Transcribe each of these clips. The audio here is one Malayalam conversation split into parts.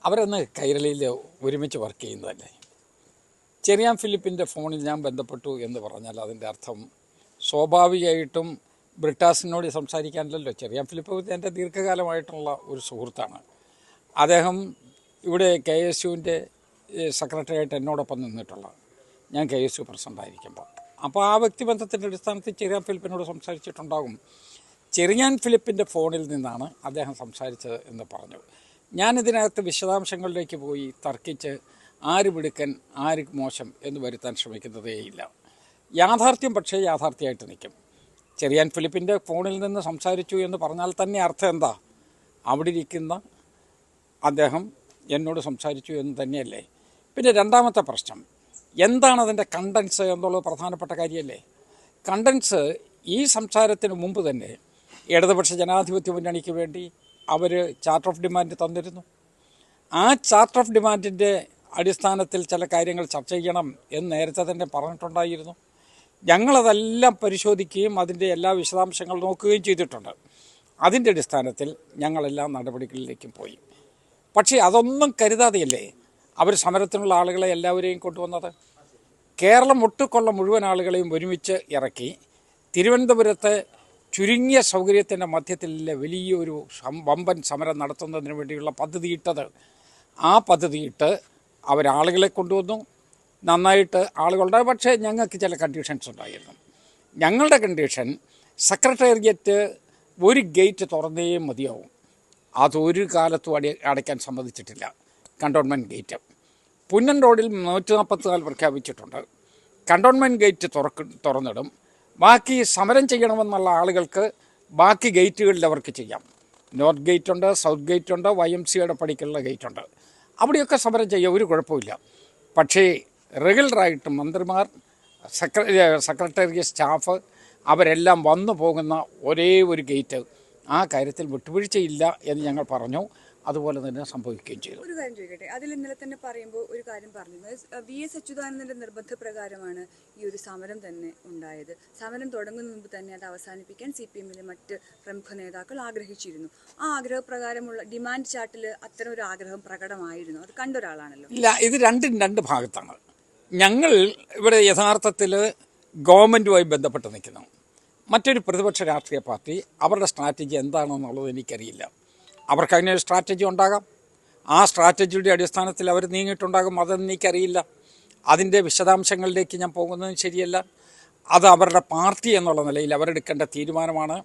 അവരന്ന് കൈരളിയിൽ ഒരുമിച്ച് വർക്ക് ചെയ്യുന്നതല്ലേ. ചെറിയാൻ ഫിലിപ്പിൻ്റെ ഫോണിൽ ഞാൻ ബന്ധപ്പെട്ടു എന്ന് പറഞ്ഞാൽ അതിൻ്റെ അർത്ഥം സ്വാഭാവികമായിട്ടും ബ്രിട്ടാസിനോട് സംസാരിക്കാനല്ലോ. ചെറിയാൻ ഫിലിപ്പ് എൻ്റെ ദീർഘകാലമായിട്ടുള്ള ഒരു സുഹൃത്താണ്. അദ്ദേഹം ഇവിടെ KSUവിൻ്റെ സെക്രട്ടറിയായിട്ട് എന്നോടൊപ്പം നിന്നിട്ടുള്ള ഞാൻ KSU പ്രസിഡൻ്റായിരിക്കുമ്പോൾ. അപ്പോൾ ആ വ്യക്തിബന്ധത്തിൻ്റെ അടിസ്ഥാനത്തിൽ ചെറിയാൻ ഫിലിപ്പിനോട് സംസാരിച്ചിട്ടുണ്ടാകും. ചെറിയാൻ ഫിലിപ്പിൻ്റെ ഫോണിൽ നിന്നാണ് അദ്ദേഹം സംസാരിച്ചത് എന്ന് പറഞ്ഞു. ഞാനിതിനകത്ത് വിശദാംശങ്ങളിലേക്ക് പോയി തർക്കിച്ച് ആര് മിടുക്കൻ ആര് മോശം എന്ന് വരുത്താൻ ശ്രമിക്കുന്നതേയില്ല. യാഥാർത്ഥ്യം പക്ഷേ യാഥാർത്ഥ്യമായിട്ട് നിൽക്കും. ചെറിയാൻ ഫിലിപ്പിൻ്റെ ഫോണിൽ നിന്ന് സംസാരിച്ചു എന്ന് പറഞ്ഞാൽ തന്നെ അർത്ഥം എന്താ? അവിടെ ഇരിക്കുന്ന അദ്ദേഹം എന്നോട് സംസാരിച്ചു എന്ന് തന്നെയല്ലേ. പിന്നെ രണ്ടാമത്തെ പ്രശ്നം എന്താണ് അതിൻ്റെ കണ്ടൻസ് എന്നുള്ളത് പ്രധാനപ്പെട്ട കാര്യമല്ലേ. കണ്ടൻസ് ഈ സംസാരത്തിന് മുമ്പ് തന്നെ ഇടതുപക്ഷ ജനാധിപത്യ മുന്നണിക്ക് വേണ്ടി അവർ ചാർട്ടർ ഓഫ് ഡിമാൻഡ് തന്നിരുന്നു. ആ ചാർട്ടർ ഓഫ് ഡിമാൻഡിൻ്റെ അടിസ്ഥാനത്തിൽ ചില കാര്യങ്ങൾ ചർച്ച ചെയ്യണം എന്ന് നേരത്തെ തന്നെ പറഞ്ഞിട്ടുണ്ടായിരുന്നു. ഞങ്ങളതെല്ലാം പരിശോധിക്കുകയും അതിൻ്റെ എല്ലാ വിശദാംശങ്ങൾ നോക്കുകയും ചെയ്തിട്ടുണ്ട്. അതിൻ്റെ അടിസ്ഥാനത്തിൽ ഞങ്ങളെല്ലാ നടപടികളിലേക്കും പോയി. പക്ഷേ അതൊന്നും കരുതാതെയല്ലേ അവർ സമരത്തിനുള്ള ആളുകളെ എല്ലാവരെയും കൊണ്ടുവന്നത്. കേരളം ഒട്ടുകൊള്ള മുഴുവൻ ആളുകളെയും ഒരുമിച്ച് ഇറക്കി തിരുവനന്തപുരത്തെ ചുരുങ്ങിയ സൗകര്യത്തിൻ്റെ മധ്യത്തിലെ വലിയൊരു വമ്പൻ സമരം നടത്തുന്നതിന് വേണ്ടിയുള്ള പദ്ധതിയിട്ടത്. ആ പദ്ധതിയിട്ട് അവരാളുകളെ കൊണ്ടുവന്നു. നന്നായിട്ട് ആളുകളുണ്ടായി. പക്ഷേ ഞങ്ങൾക്ക് ചില കണ്ടീഷൻസ് ഉണ്ടായിരുന്നു. ഞങ്ങളുടെ കണ്ടീഷൻ സെക്രട്ടേറിയറ്റ് ഒരു ഗേറ്റ് തുറന്നേ മതിയാവും. അതൊരു കാലത്തും അടയ്ക്കാൻ സമ്മതിച്ചിട്ടില്ല. കണ്ടോൺമെൻറ്റ് ഗേറ്റ് പുന്നൻ റോഡിൽ 144 പ്രഖ്യാപിച്ചിട്ടുണ്ട്. കണ്ടോൺമെൻറ്റ് ഗേറ്റ് തുറന്നിടും. ബാക്കി സമരം ചെയ്യണമെന്നുള്ള ആളുകൾക്ക് ബാക്കി ഗേറ്റുകളിൽ അവർക്ക് ചെയ്യാം. നോർത്ത് ഗേറ്റുണ്ട്, സൗത്ത് ഗേറ്റുണ്ട്, YMCAയുടെ പടിക്കുള്ള ഗേറ്റുണ്ട്. അവിടെയൊക്കെ സമരം ചെയ്യാം, ഒരു കുഴപ്പമില്ല. പക്ഷേ റെഗുലറായിട്ട് മന്ത്രിമാർ, സെക്രട്ടേറിയറ്റ് സ്റ്റാഫ് അവരെല്ലാം വന്നു പോകുന്ന ഒരേ ഒരു ഗേറ്റ്, ആ കാര്യത്തിൽ വിട്ടുവീഴ്ചയില്ല എന്ന് ഞങ്ങൾ പറഞ്ഞു. അതുപോലെ തന്നെ സംഭവിക്കുകയും ചെയ്തു. ഒരു കാര്യം ചോദിക്കട്ടെ, അതിൽ ഇന്നലെ തന്നെ പറയുമ്പോൾ ഒരു കാര്യം പറഞ്ഞിരുന്നത് VS അച്യുതാനന്ദൻ്റെ നിർബന്ധപ്രകാരമാണ് ഈ ഒരു സമരം തന്നെ ഉണ്ടായത്. സമരം തുടങ്ങുന്ന മുമ്പ് തന്നെ അത് അവസാനിപ്പിക്കാൻ CPMലെ മറ്റ് പ്രമുഖ നേതാക്കൾ ആഗ്രഹിച്ചിരുന്നു. ആ ആഗ്രഹപ്രകാരമുള്ള ഡിമാൻഡ് ചാർട്ടിൽ അത്തരം ഒരു ആഗ്രഹം പ്രകടമായിരുന്നു. അത് കണ്ടൊരാളാണല്ലോ. ഇല്ല, ഇത് രണ്ട് ഭാഗത്താണ്. ഞങ്ങൾ ഇവിടെ യഥാർത്ഥത്തിൽ ഗവൺമെൻറ്റുമായി ബന്ധപ്പെട്ട് നിൽക്കുന്നു. മറ്റൊരു പ്രതിപക്ഷ രാഷ്ട്രീയ പാർട്ടി അവരുടെ സ്ട്രാറ്റജി എന്താണെന്നുള്ളത് എനിക്കറിയില്ല. അവർക്ക് അതിനൊരു സ്ട്രാറ്റജി ഉണ്ടാകാം. ആ സ്ട്രാറ്റജിയുടെ അടിസ്ഥാനത്തിൽ അവർ നീങ്ങിയിട്ടുണ്ടാകും. അതൊന്നും എനിക്കറിയില്ല. അതിൻ്റെ വിശദാംശങ്ങളിലേക്ക് ഞാൻ പോകുന്നതും ശരിയല്ല. അത് അവരുടെ പാർട്ടി എന്നുള്ള നിലയിൽ അവരെടുക്കേണ്ട തീരുമാനമാണ്.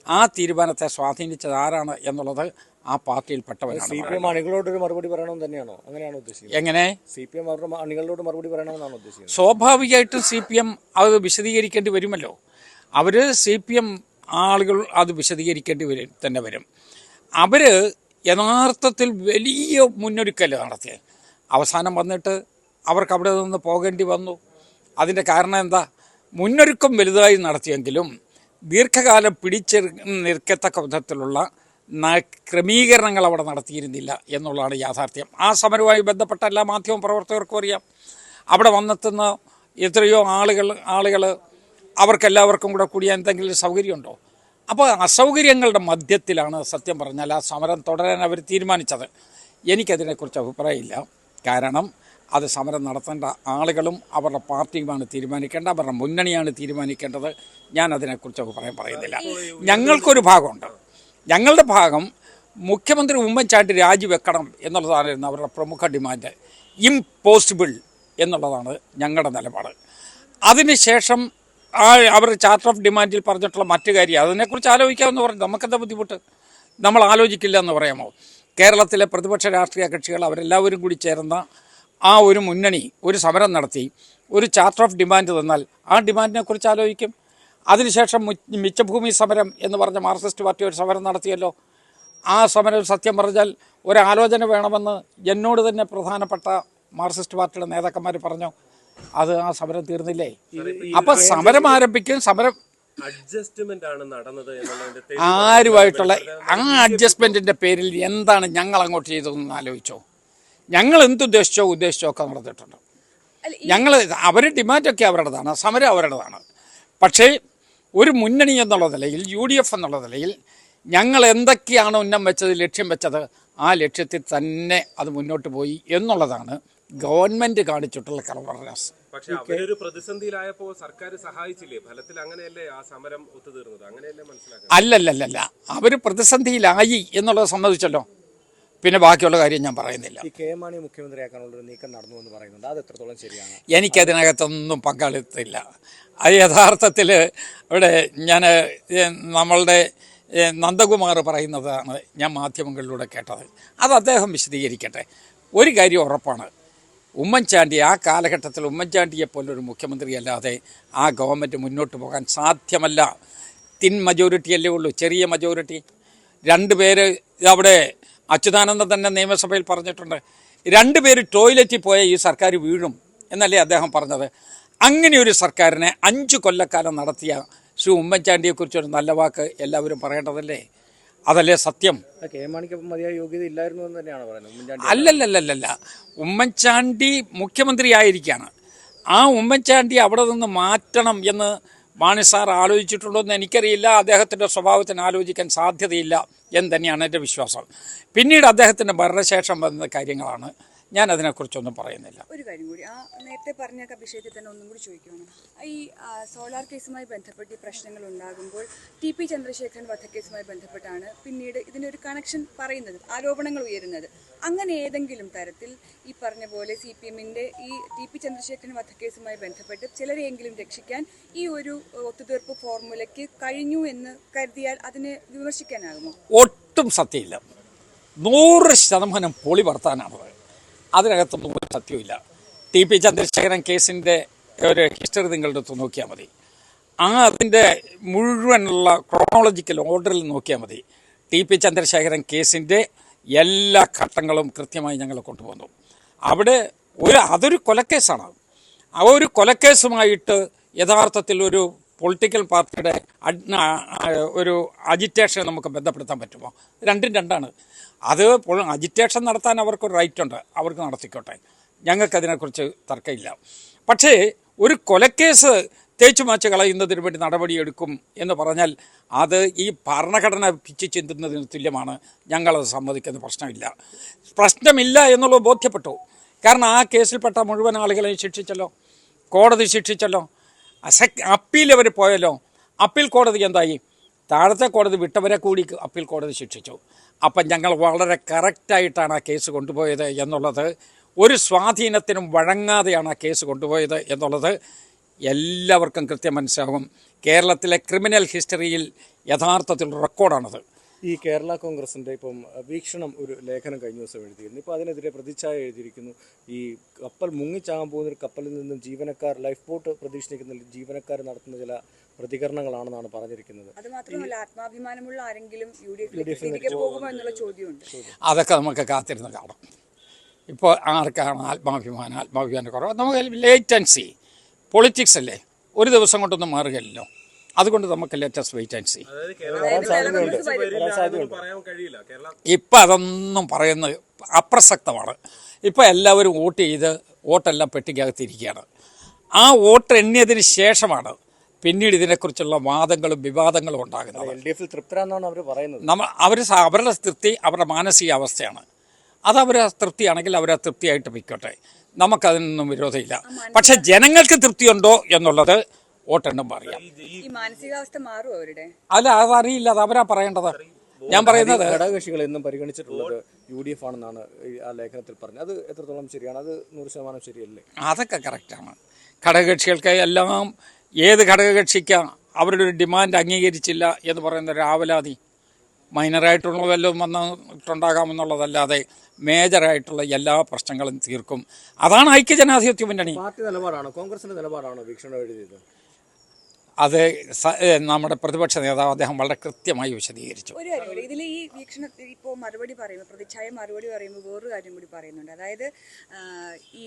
ആ തീരുമാനത്തെ സ്വാധീനിച്ചത് ആരാണ് എന്നുള്ളത് ആ പാർട്ടിയിൽപ്പെട്ടവരാണ്. CPM അണികളോടൊരു മറുപടി പറയണമെന്ന് തന്നെയാണോ? അങ്ങനെയാണോ ഉദ്ദേശിക്കുന്നത്? എങ്ങനെ? CPM അവരുടെ അണികളോട് മറുപടി പറയണമെന്നാണ് ഉദ്ദേശിക്കുന്നത്? സ്വാഭാവികമായിട്ടും CPM അത് വിശദീകരിക്കേണ്ടി വരുമല്ലോ. അവർ CPM ആളുകൾ അത് വിശദീകരിക്കേണ്ടി വരും. അവർ യഥാർത്ഥത്തിൽ വലിയ മുന്നൊരുക്കൽ നടത്തിയത്. അവസാനം വന്നിട്ട് അവർക്ക് അവിടെ നിന്ന് പോകേണ്ടി വന്നു. അതിൻ്റെ കാരണം എന്താ? മുന്നൊരുക്കം വലുതായി നടത്തിയെങ്കിലും ദീർഘകാലം നിൽക്കത്തക്ക വിധത്തിലുള്ള ക്രമീകരണങ്ങൾ അവിടെ നടത്തിയിരുന്നില്ല എന്നുള്ളതാണ് യാഥാർത്ഥ്യം. ആ സമരവുമായി ബന്ധപ്പെട്ട എല്ലാ മാധ്യമ പ്രവർത്തകർക്കും അറിയാം. അവിടെ വന്നെത്തുന്ന എത്രയോ ആളുകൾ അവർക്കെല്ലാവർക്കും കൂടി എന്തെങ്കിലും സൗകര്യമുണ്ടോ? അപ്പോൾ അസൗകര്യങ്ങളുടെ മധ്യത്തിലാണ് സത്യം പറഞ്ഞാൽ ആ സമരം തുടരാൻ അവർ തീരുമാനിച്ചത്. എനിക്കതിനെക്കുറിച്ച് അഭിപ്രായമില്ല. കാരണം അത് സമരം നടത്തേണ്ട ആളുകളും അവരുടെ പാർട്ടിയുമാണ് തീരുമാനിക്കേണ്ടത്, അവരുടെ മുന്നണിയാണ് തീരുമാനിക്കേണ്ടത്. ഞാൻ അതിനെക്കുറിച്ച് അഭിപ്രായം പറയുന്നില്ല. ഞങ്ങൾക്കൊരു ഭാഗമുണ്ട്. ഞങ്ങളുടെ ഭാഗം മുഖ്യമന്ത്രി ഉമ്മൻചാണ്ടി രാജിവെക്കണം എന്നുള്ളതായിരുന്നു അവരുടെ പ്രമുഖ ഡിമാൻഡ്. ഇംപോസിബിൾ എന്നുള്ളതാണ് ഞങ്ങളുടെ നിലപാട്. അതിനുശേഷം അവർ ചാർട്ടർ ഓഫ് ഡിമാൻഡിൽ പറഞ്ഞിട്ടുള്ള മറ്റു കാര്യം അതിനെക്കുറിച്ച് ആലോചിക്കാമെന്ന് പറഞ്ഞു. നമുക്കെന്താ ബുദ്ധിമുട്ട്? നമ്മൾ ആലോചിക്കില്ല എന്ന് പറയാമോ? കേരളത്തിലെ പ്രതിപക്ഷ രാഷ്ട്രീയ കക്ഷികൾ അവരെല്ലാവരും കൂടി ചേർന്ന ആ ഒരു മുന്നണി ഒരു സമരം നടത്തി ഒരു ചാർട്ടർ ഓഫ് ഡിമാൻഡ് തന്നാൽ ആ ഡിമാൻഡിനെക്കുറിച്ച് ആലോചിക്കും. അതിനുശേഷം മിച്ചഭൂമി സമരം എന്ന് പറഞ്ഞ മാർക്സിസ്റ്റ് പാർട്ടി ഒരു സമരം നടത്തിയല്ലോ. ആ സമരം സത്യം പറഞ്ഞാൽ ഒരാലോചന വേണമെന്ന് എന്നോട് തന്നെ പ്രധാനപ്പെട്ട മാർക്സിസ്റ്റ് പാർട്ടിയുടെ നേതാക്കന്മാർ പറഞ്ഞു. അത് ആ സമരം തീർന്നില്ലേ? അപ്പം സമരം ആരംഭിക്കും. സമരം അഡ്ജസ്റ്റ്മെന്റ് ആണ് നടന്നത്. ആരുമായിട്ടുള്ള ആ അഡ്ജസ്റ്റ്മെന്റിന്റെ പേരിൽ എന്താണ് ഞങ്ങൾ അങ്ങോട്ട് ചെയ്തതെന്ന് ആലോചിച്ചോ? ഞങ്ങൾ എന്തുദ്ദേശിച്ചോ ഒക്കെ നടന്നിട്ടുണ്ട്. ഞങ്ങൾ അവർ ഡിമാൻഡൊക്കെ അവരുടേതാണ്, സമരം അവരുടേതാണ്. പക്ഷേ ഒരു മുന്നണി എന്നുള്ള നിലയിൽ, UDF എന്നുള്ള നിലയിൽ ഞങ്ങൾ എന്തൊക്കെയാണ് ലക്ഷ്യം വെച്ചത് ആ ലക്ഷ്യത്തിൽ തന്നെ അത് മുന്നോട്ട് പോയി എന്നുള്ളതാണ് ഗവൺമെൻറ് കാണിച്ചിട്ടുള്ള കർമ്മരാസ്. പക്ഷെ അവരൊരു പ്രതിസന്ധിയിലായപ്പോൾ സർക്കാർ സഹായിച്ചില്ലേ? ഫലത്തിൽ അങ്ങനെയല്ലേ ആ സമരം ഒത്തുതീർന്നത്? അങ്ങനെയല്ലേ മനസ്സിലാക്കുന്നത്? അല്ലല്ലല്ല, അവർ പ്രതിസന്ധിയിലായി എന്നുള്ളത് സമ്മതിച്ചല്ലോ. പിന്നെ ബാക്കിയുള്ള കാര്യം ഞാൻ പറയുന്നില്ല. ഈ കെ മാണി മുഖ്യമന്ത്രിയാക്കാനുള്ള ഒരു നീക്കം നടന്നു എന്ന് പറയുന്നുണ്ട്, അത് എത്രത്തോളം ശരിയാണ്? എനിക്കതിനകത്തൊന്നും പങ്കാളിത്തമില്ല. അത് യഥാർത്ഥത്തിൽ ഇവിടെ ഞാൻ നമ്മളുടെ നന്ദകുമാർ പറയുന്നതാണ് ഞാൻ മാധ്യമങ്ങളിലൂടെ കേട്ടത്. അത് അദ്ദേഹം വിശദീകരിക്കട്ടെ. ഒരു കാര്യം ഉറപ്പാണ്, ഉമ്മൻചാണ്ടി ആ കാലഘട്ടത്തിൽ ഉമ്മൻചാണ്ടിയെപ്പോലൊരു മുഖ്യമന്ത്രി അല്ലാതെ ആ ഗവൺമെൻറ് മുന്നോട്ട് പോകാൻ സാധ്യമല്ല. തിൻ മജോറിറ്റിയല്ലേ ഉള്ളൂ, ചെറിയ മജോറിറ്റി. 2 പേര് അവിടെ അച്യുതാനന്ദൻ തന്നെ നിയമസഭയിൽ പറഞ്ഞിട്ടുണ്ട്, 2 പേര് ടോയ്ലറ്റിൽ പോയ ഈ സർക്കാർ വീഴും എന്നല്ലേ അദ്ദേഹം പറഞ്ഞത്. അങ്ങനെ ഒരു സർക്കാരിനെ 5 കൊല്ലക്കാലം നടത്തിയ ശ്രീ ഉമ്മൻചാണ്ടിയെക്കുറിച്ചൊരു നല്ല വാക്ക് എല്ലാവരും പറയേണ്ടതല്ലേ? അതല്ലേ സത്യം? കെ മാണിക്ക് മതിയായ യോഗ്യത ഇല്ലായിരുന്നു എന്ന് തന്നെയാണ് പറയുന്നത്. അല്ലല്ലല്ലല്ല, ഉമ്മൻചാണ്ടി മുഖ്യമന്ത്രി ആയിരിക്കുകയാണ്. ആ ഉമ്മൻചാണ്ടി അവിടെ നിന്ന് മാറ്റണം എന്ന് മാണി സാർ ആലോചിച്ചിട്ടുണ്ടോ എന്ന് എനിക്കറിയില്ല. അദ്ദേഹത്തിൻ്റെ സ്വഭാവത്തിന് ആലോചിക്കാൻ സാധ്യതയില്ല എന്ന് തന്നെയാണ് എൻ്റെ വിശ്വാസം. പിന്നീട് അദ്ദേഹത്തിൻ്റെ ഭരണശേഷം വന്ന കാര്യങ്ങളാണ്, ഞാൻ അതിനെക്കുറിച്ചൊന്നും പറയുന്നില്ല. ഒരു കാര്യം കൂടി, ആ നേരത്തെ പറഞ്ഞ വിഷയത്തിൽ തന്നെ ഒന്നും കൂടി ചോദിക്കുകയാണ്. ഈ സോളാർ കേസുമായി ബന്ധപ്പെട്ട് ഈ പ്രശ്നങ്ങൾ ഉണ്ടാകുമ്പോൾ TP ചന്ദ്രശേഖരൻ വധക്കേസുമായി ബന്ധപ്പെട്ടാണ് പിന്നീട് ഇതിനൊരു കണക്ഷൻ പറയുന്നത്, ആരോപണങ്ങൾ ഉയരുന്നത്. അങ്ങനെ ഏതെങ്കിലും തരത്തിൽ ഈ പറഞ്ഞ പോലെ CPM-ന്റെ ഈ TP ചന്ദ്രശേഖരൻ വധക്കേസുമായി ബന്ധപ്പെട്ട് ചിലരെയെങ്കിലും രക്ഷിക്കാൻ ഈ ഒരു ഒത്തുതീർപ്പ് ഫോർമുലയ്ക്ക് കഴിഞ്ഞു എന്ന് കരുതിയാൽ അതിനെ വിമർശിക്കാനാകുമോ? ഒട്ടും സത്യമില്ല, 100% പൊളി വർത്താനാണത്. അതിനകത്തൊന്നും ഒരു സത്യമില്ല. TP ചന്ദ്രശേഖരൻ കേസിൻ്റെ ഒരു ഹിസ്റ്ററി നിങ്ങളുടെ അടുത്ത് നോക്കിയാൽ മതി. അതിൻ്റെ മുഴുവനുള്ള ക്രോണോളജിക്കൽ ഓർഡറിൽ നോക്കിയാൽ മതി. TP ചന്ദ്രശേഖരൻ കേസിൻ്റെ എല്ലാ ഘട്ടങ്ങളും കൃത്യമായി ഞങ്ങൾ കൊണ്ടുപോകുന്നു. അവിടെ അതൊരു കൊലക്കേസാണ്. ആ ഒരു കൊലക്കേസുമായിട്ട് യഥാർത്ഥത്തിൽ ഒരു പൊളിറ്റിക്കൽ പാർട്ടിയുടെ ഒരു അജിറ്റേഷനെ നമുക്ക് ബന്ധപ്പെടുത്താൻ പറ്റുമോ? രണ്ടും രണ്ടാണ്. അത് അജിറ്റേഷൻ നടത്താൻ അവർക്കൊരു റൈറ്റുണ്ട്, അവർക്ക് നടത്തിക്കോട്ടെ, ഞങ്ങൾക്കതിനെക്കുറിച്ച് തർക്കമില്ല. പക്ഷേ ഒരു കൊലക്കേസ് തേച്ചു മാച്ച് കളയുന്നതിന് വേണ്ടി നടപടിയെടുക്കും എന്ന് പറഞ്ഞാൽ അത് ഈ ഭരണഘടന പിച്ച് ചിന്തുന്നതിന് തുല്യമാണ്. ഞങ്ങളത് സമ്മതിക്കുന്ന പ്രശ്നമില്ല എന്നുള്ളത് ബോധ്യപ്പെട്ടു. കാരണം ആ കേസിൽപ്പെട്ട മുഴുവൻ ആളുകളെയും ശിക്ഷിച്ചല്ലോ, കോടതി ശിക്ഷിച്ചല്ലോ. അപ്പീൽ അവർ പോയല്ലോ. അപ്പീൽ കോടതി എന്തായി? താഴത്തെ കോടതി വിട്ടവരെ കൂടി അപ്പീൽ കോടതി ശിക്ഷിച്ചു. അപ്പം ഞങ്ങൾ വളരെ കറക്റ്റായിട്ടാണ് ആ കേസ് കൊണ്ടുപോയത് എന്നുള്ളത്, ഒരു സ്വാധീനത്തിനും വഴങ്ങാതെയാണ് ആ കേസ് കൊണ്ടുപോയത് എന്നുള്ളത് എല്ലാവർക്കും കൃത്യം മനസ്സിലാകും. കേരളത്തിലെ ക്രിമിനൽ ഹിസ്റ്ററിയിൽ യഥാർത്ഥത്തിൽ റെക്കോർഡാണത്. ഈ കേരള കോൺഗ്രസിൻ്റെ ഇപ്പം വീക്ഷണം ഒരു ലേഖനം കഴിഞ്ഞ ദിവസം എഴുതിയിരുന്നു. ഇപ്പോൾ അതിനെതിരെ പ്രതിച്ഛായ എഴുതിയിരിക്കുന്നു. ഈ കപ്പൽ മുങ്ങിച്ചാകാൻ പോകുന്നൊരു കപ്പലിൽ നിന്നും ജീവനക്കാർ, ലൈഫ് ബോട്ട് പ്രതീക്ഷിക്കുന്ന ജീവനക്കാർ നടത്തുന്ന ചില പ്രതികരണങ്ങളാണെന്നാണ് പറഞ്ഞിരിക്കുന്നത്. അത് മാത്രമല്ല, ആത്മാഭിമാനമുള്ള ആരെങ്കിലും UDF പോകുമോ എന്നുള്ള ചോദ്യമുണ്ട്. അതൊക്കെ നമുക്ക് കാത്തിരുന്ന് കാണാം. ഇപ്പോൾ ആർക്കാണ് ആത്മാഭിമാനം കുറവ്? നമുക്ക് ലേറ്റ് ആൻഡ് സീ. പൊളിറ്റിക്സ് അല്ലേ, ഒരു ദിവസം കൊണ്ടൊന്നും മാറുകയല്ലോ. അതുകൊണ്ട് നമുക്ക് ലേറ്റസ്റ്റ് വെയിറ്റ് ആൻഡ് സീ. ഇപ്പം അതൊന്നും പറയുന്നത് അപ്രസക്തമാണ്. ഇപ്പം എല്ലാവരും വോട്ട് ചെയ്ത് വോട്ടെല്ലാം പെട്ടിക്കകത്തിരിക്കുകയാണ്. ആ വോട്ട് എണ്ണിയതിന് ശേഷമാണ് പിന്നീട് ഇതിനെക്കുറിച്ചുള്ള വാദങ്ങളും വിവാദങ്ങളും ഉണ്ടാകുന്നത്. LDF തൃപ്തരാണെന്നാണ് അവർ പറയുന്നത്. അവരുടെ തൃപ്തി അവരുടെ മാനസികാവസ്ഥയാണ്. അതവരെ തൃപ്തിയാണെങ്കിൽ അവരെ തൃപ്തിയായിട്ട് വയ്ക്കോട്ടെ, നമുക്കതിനൊന്നും വിരോധമില്ല. പക്ഷെ ജനങ്ങൾക്ക് തൃപ്തിയുണ്ടോ എന്നുള്ളത് വോട്ടെണ്ണുമ്പോൾ അറിയാം. ഈ മാനസികാവസ്ഥ മാറും അവരുടെ? അല്ല, അതറിയില്ല, അത് അവരാ പറയേണ്ടത്. ഞാൻ പറയുന്നത് ഘടകകക്ഷികൾ എന്നും പരിഗണിച്ചിട്ടുള്ളത് UDF ആണെന്നാണ് ആ ലേഖനത്തിൽ പറഞ്ഞത്. അത് എത്രത്തോളം ശരിയാണ്? അത് 100% ശരിയല്ലേ? അതൊക്കെ കറക്റ്റാണ്. ഘടകകക്ഷികൾക്ക് എല്ലാം, ഏത് ഘടകകക്ഷിക്ക് അവരുടെ ഒരു ഡിമാൻഡ് അംഗീകരിച്ചില്ല എന്ന് പറയുന്ന ഒരു ആവലാതി മൈനറായിട്ടുള്ള വല്ലതും വന്നിട്ടുണ്ടാകാമെന്നുള്ളതല്ലാതെ മേജറായിട്ടുള്ള എല്ലാ പ്രശ്നങ്ങളും തീർക്കും. അതാണ് ഐക്യജനാധിപത്യ മുന്നണി. പാർട്ടി നിലപാടാണോ, കോൺഗ്രസിന്റെ നിലപാടാണോ വീക്ഷണം എഴുതിയത്? അത് നമ്മുടെ പ്രതിപക്ഷ നേതാവ് അദ്ദേഹം വളരെ കൃത്യമായി വിശദീകരിച്ചു. ഒരു കാര്യം കൂടി, ഇതിൽ ഈ വീക്ഷണത്തിൽ ഇപ്പോൾ മറുപടി പറയുമ്പോൾ, പ്രതിച്ഛായ മറുപടി പറയുമ്പോൾ വേറൊരു കാര്യം കൂടി പറയുന്നുണ്ട്. അതായത് ഈ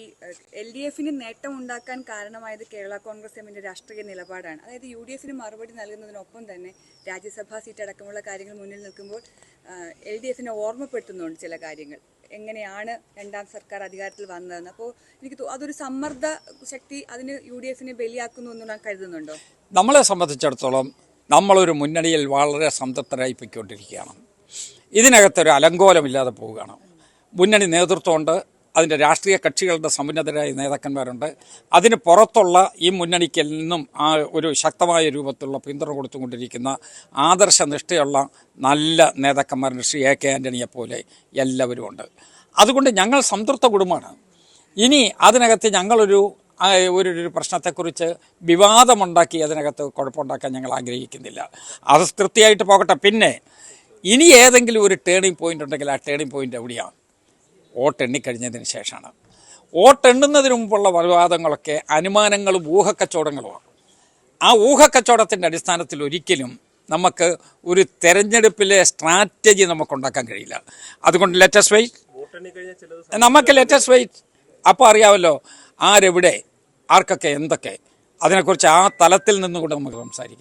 LDF-ന് നേട്ടം ഉണ്ടാക്കാൻ കാരണമായത് കേരള കോൺഗ്രസ് എമ്മിൻ്റെ രാഷ്ട്രീയ നിലപാടാണ്. അതായത് UDF-ന് മറുപടി നൽകുന്നതിനൊപ്പം തന്നെ രാജ്യസഭാ സീറ്റ് അടക്കമുള്ള കാര്യങ്ങൾ മുന്നിൽ നിൽക്കുമ്പോൾ LDF-നെ ഓർമ്മപ്പെടുത്തുന്നുണ്ട് ചില കാര്യങ്ങൾ, എങ്ങനെയാണ് രണ്ടാം സർക്കാർ അധികാരത്തിൽ വന്നതെന്ന്. അപ്പോൾ എനിക്ക് അതൊരു സമ്മർദ്ദ ശക്തി അതിന് UDF-നെ ബലിയാക്കുന്നു എന്ന് ഞാൻ കരുതുന്നുണ്ടോ? നമ്മളെ സംബന്ധിച്ചിടത്തോളം നമ്മളൊരു മുന്നണിയിൽ വളരെ സംതൃപ്തരായി പോയിക്കൊണ്ടിരിക്കുകയാണ്. ഇതിനകത്തൊരു അലങ്കോലമില്ലാതെ പോവുകയാണ്. മുന്നണി നേതൃത്വമുണ്ട്, അതിൻ്റെ രാഷ്ട്രീയ കക്ഷികളുടെ സമുന്നതരായ നേതാക്കന്മാരുണ്ട്. അതിന് പുറത്തുള്ള ഈ മുന്നണിക്ക് നിന്നും ആ ഒരു ശക്തമായ രൂപത്തിലുള്ള പിന്തുണ കൊടുത്തുകൊണ്ടിരിക്കുന്ന ആദർശനിഷ്ഠയുള്ള നല്ല നേതാക്കന്മാരുണ്ട്. ശ്രീ AK ആൻ്റണിയെപ്പോലെ എല്ലാവരും ഉണ്ട്. അതുകൊണ്ട് ഞങ്ങൾ സംതൃപ്ത കുടുംബമാണ്. ഇനി അതിനകത്ത് ഞങ്ങളൊരു ഒരു പ്രശ്നത്തെക്കുറിച്ച് വിവാദമുണ്ടാക്കി അതിനകത്ത് കുഴപ്പമുണ്ടാക്കാൻ ഞങ്ങൾ ആഗ്രഹിക്കുന്നില്ല. അത് കൃത്യമായിട്ട് പോകട്ടെ. പിന്നെ ഇനി ഏതെങ്കിലും ഒരു ടേണിംഗ് പോയിൻ്റ് ഉണ്ടെങ്കിൽ ആ ടേണിംഗ് പോയിൻ്റ് എവിടെയാണ്? വോട്ടെണ്ണിക്കഴിഞ്ഞതിന് ശേഷമാണ്. വോട്ടെണ്ണുന്നതിന് മുമ്പുള്ള വിവാദങ്ങളൊക്കെ അനുമാനങ്ങളും ഊഹക്കച്ചവടങ്ങളുമാണ്. ആ ഊഹക്കച്ചവടത്തിൻ്റെ അടിസ്ഥാനത്തിൽ ഒരിക്കലും നമുക്ക് ഒരു തെരഞ്ഞെടുപ്പിലെ സ്ട്രാറ്റജി നമുക്കുണ്ടാക്കാൻ കഴിയില്ല. അതുകൊണ്ട് ലെറ്റസ് വെയിറ്റ്, നമുക്ക് ലെറ്റസ് വെയിറ്റ്. അപ്പോൾ അറിയാമല്ലോ ആരെവിടെ, ആർക്കൊക്കെ എന്തൊക്കെ, അതിനെക്കുറിച്ച് ആ തലത്തിൽ നിന്നുകൊണ്ട് നമുക്ക് സംസാരിക്കാം.